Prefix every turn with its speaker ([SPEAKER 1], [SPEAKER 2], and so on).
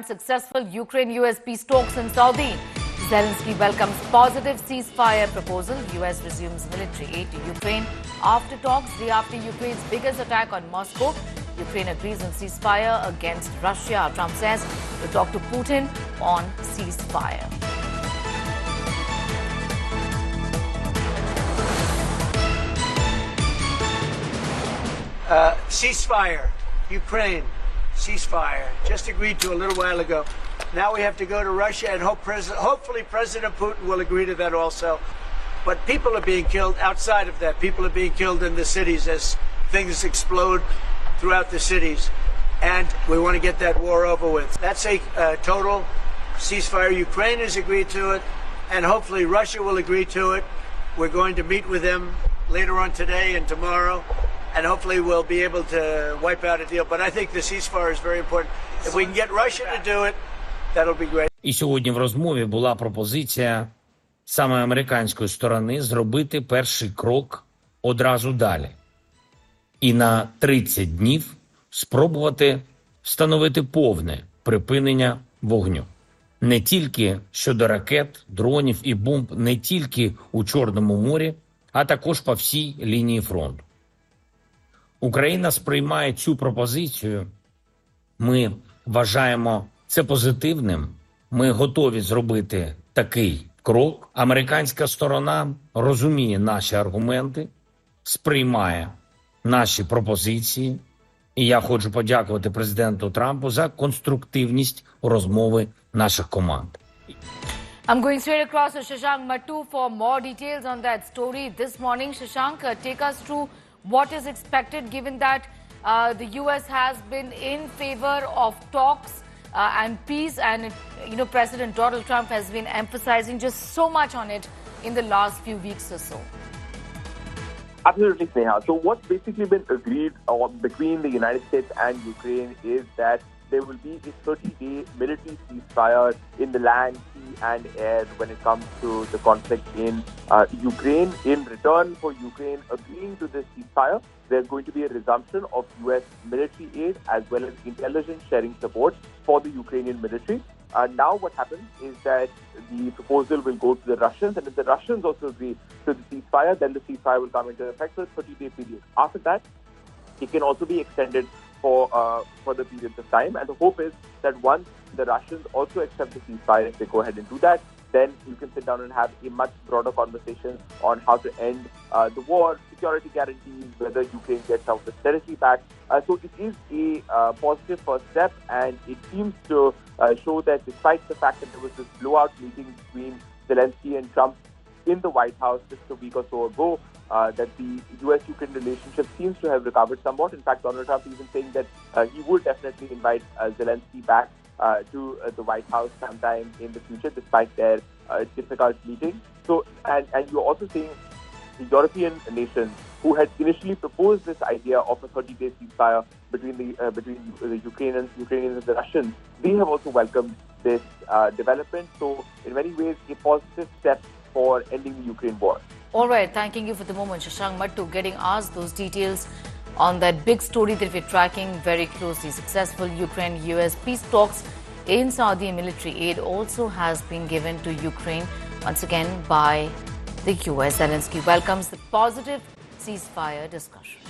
[SPEAKER 1] Successful Ukraine-US peace talks in Saudi. Zelensky welcomes positive ceasefire proposal. US resumes military aid to Ukraine after talks, day after Ukraine's biggest attack on Moscow. Ukraine agrees on ceasefire against Russia. Trump says to talk to Putin on ceasefire.
[SPEAKER 2] Ceasefire, Ukraine, ceasefire, just agreed to a little while ago. Now we have to go to Russia and hopefully President Putin will agree to that also. But people are being killed outside of that. People are being killed in the cities as things explode throughout the cities. And we want to get that war over with. That's a total ceasefire. Ukraine has agreed to it, and hopefully Russia will agree to it. We're going to meet with them later on today and tomorrow. And hopefully we'll be able to wipe out a deal. But I think the ceasefire is very important. If we can get Russia to do it, that'll be great.
[SPEAKER 3] І сьогодні в розмові була пропозиція саме американської сторони зробити перший крок одразу далі. І на 30 днів спробувати встановити повне припинення вогню. Не тільки щодо ракет, дронів і бомб, не тільки у Чорному морі, а також по всій лінії фронту. Україна сприймає цю пропозицію. Ми вважаємо це позитивним. Ми готові зробити такий крок. Американська сторона розуміє наші аргументи, сприймає наші пропозиції. І я хочу подякувати президенту Трампу за конструктивність розмови наших команд.
[SPEAKER 1] I'm going straight across to Shashank Mattu for more details on that story this morning. Shashank, take us through what is expected given that the U.S. has been in favor of talks and peace, and President Donald Trump has been emphasizing just so much on it in the last few weeks or so.
[SPEAKER 4] Absolutely, Sneha. So what's basically been agreed between the United States and Ukraine is that there will be a 30-day military ceasefire in the land, sea and air when it comes to the conflict in Ukraine. In return for Ukraine agreeing to this ceasefire, there's going to be a resumption of U.S. military aid as well as intelligence sharing support for the Ukrainian military. Now what happens is that the proposal will go to the Russians, and if the Russians also agree to the ceasefire, then the ceasefire will come into effect for a 30-day period. After that, it can also be extended for the periods of time, and the hope is that once the Russians also accept the ceasefire, if they go ahead and do that, then you can sit down and have a much broader conversation on how to end the war, security guarantees, whether Ukraine gets out the territory back. So it is a positive first step, and it seems to show that despite the fact that there was this blowout meeting between Zelensky and Trump in the White House just a week or so ago, that the U.S.-Ukraine relationship seems to have recovered somewhat. In fact, Donald Trump even saying that he would definitely invite Zelensky back to the White House sometime in the future, despite their difficult meeting. So, and you're also seeing the European nations who had initially proposed this idea of a 30-day ceasefire between the Ukrainians and the Russians. They have also welcomed this development. So, in many ways, a positive step for ending the Ukraine war.
[SPEAKER 1] All right, thanking you for the moment, Shashank Mattu, getting us those details on that big story that we're tracking very closely. Successful Ukraine-US peace talks in Saudi. Military aid also has been given to Ukraine, once again by the US. Zelensky welcomes the positive ceasefire discussion.